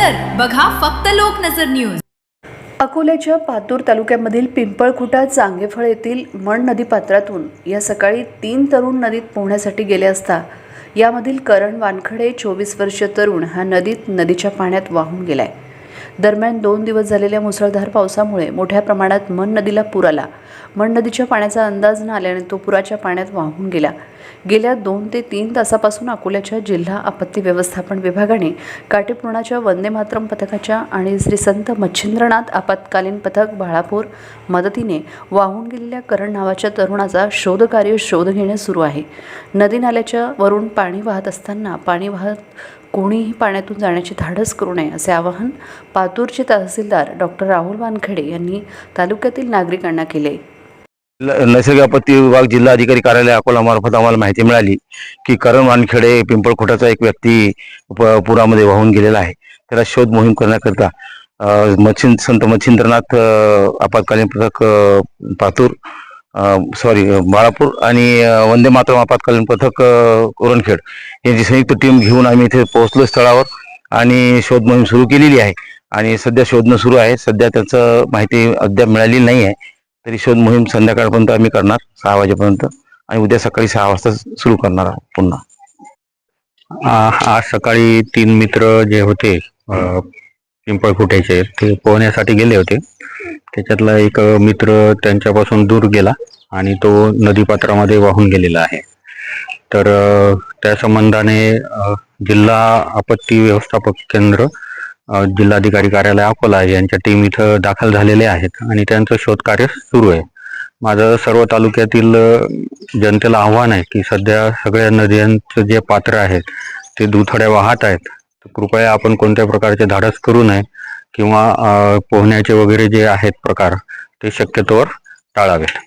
नजर बघा फक्त लोकनजर न्यूज। अकोल्याच्या पातूर तालुक्यामधील पिंपळखुटा चांगेफळ येथील मण नदी पात्रातून या सकाळी 3 तरुण नदीत पोहण्यासाठी गेले असता यामधील करण वानखडे 24 वर्षीय तरुण हा नदीच्या पाण्यात वाहून गेलाय। दरम्यान 2 दिवस झालेल्या मुसळधार पावसामुळे मोठ्या प्रमाणात मण नदीला पूर आला। मण नदीच्या पाण्याचा अंदाज न आल्याने तो पुराच्या पाण्यात वाहून गेला। गेल्या 2 ते 3 तासापासून अकोल्याच्या जिल्हा आपत्ती व्यवस्थापन विभागाने काटेपूर्णाच्या वंदे मातरम पथकाच्या आणि श्री संत मच्छिंद्रनाथ आपत्कालीन पथक बाळापूर मदतीने वाहून गेलेल्या करण नावाच्या तरुणाचा शोध घेणे सुरू आहे। नदी नाल्याच्या वरून पाणी वाहत असताना कोणीही पाण्यातून जाण्याचे धाडस करू नये असे आवाहन पातूरचे तहसीलदार डॉक्टर राहुल वानखेडे यांनी तालुक्यातील नागरिकांना केले। नैसर्गिक आपत्ती विभाग जिल्हा अधिकारी कार्यालय अकोला मार्फत आम्हाला माहिती मिळाली की करण वानखेडे पिंपळखुटाचा एक व्यक्ती पुरामध्ये वाहून गेलेला आहे। त्याला शोध मोहीम करण्याकरता संत मच्छिंद्रनाथ आपत्कालीन पथक पातूर बाळापूर आणि वंदे मातरम आपत्कालीन पथक उरणखेड यांची संयुक्त टीम घेऊन आम्ही इथे पोहोचलो स्थळावर आणि शोध मोहीम सुरू केलेली आहे आणि सध्या शोधणं सुरू आहे। सध्या त्याचं माहिती अद्याप मिळालेली नाही आहे, तरी शोध मोहीम संध्याकाळपर्यंत आम्ही करणार 6 वाजेपर्यंत आणि उद्या सकाळी 6 वाजता सुरू करणार पुन्हा। आज सकाळी 3 मित्र जे होते पिंपळखुट्याचे ते पोहण्यासाठी गेले होते। त्याच्यातला एक मित्र त्यांच्यापासून दूर गेला आणि तो नदीपात्रामध्ये वाहून गेलेला आहे। तर त्या संबंधाने जिल्हा आपत्ती व्यवस्थापक केंद्र जिल्हाधिकारी कार्यालय अकोला यांच्या टीम इथं दाखल झालेले आहेत आणि त्यांचं शोधकार्य सुरू आहे। माझं सर्व तालुक्यातील जनतेला आव्हान आहे की सध्या सगळ्या नद्यांचं जे पात्र आहेत ते दुथड्या वाहत आहेत, तर कृपया आपण कोणत्या प्रकारचे धाडस करू नये किंवा पोहण्याचे वगैरे जे आहेत प्रकार ते शक्यतोवर टाळावेत।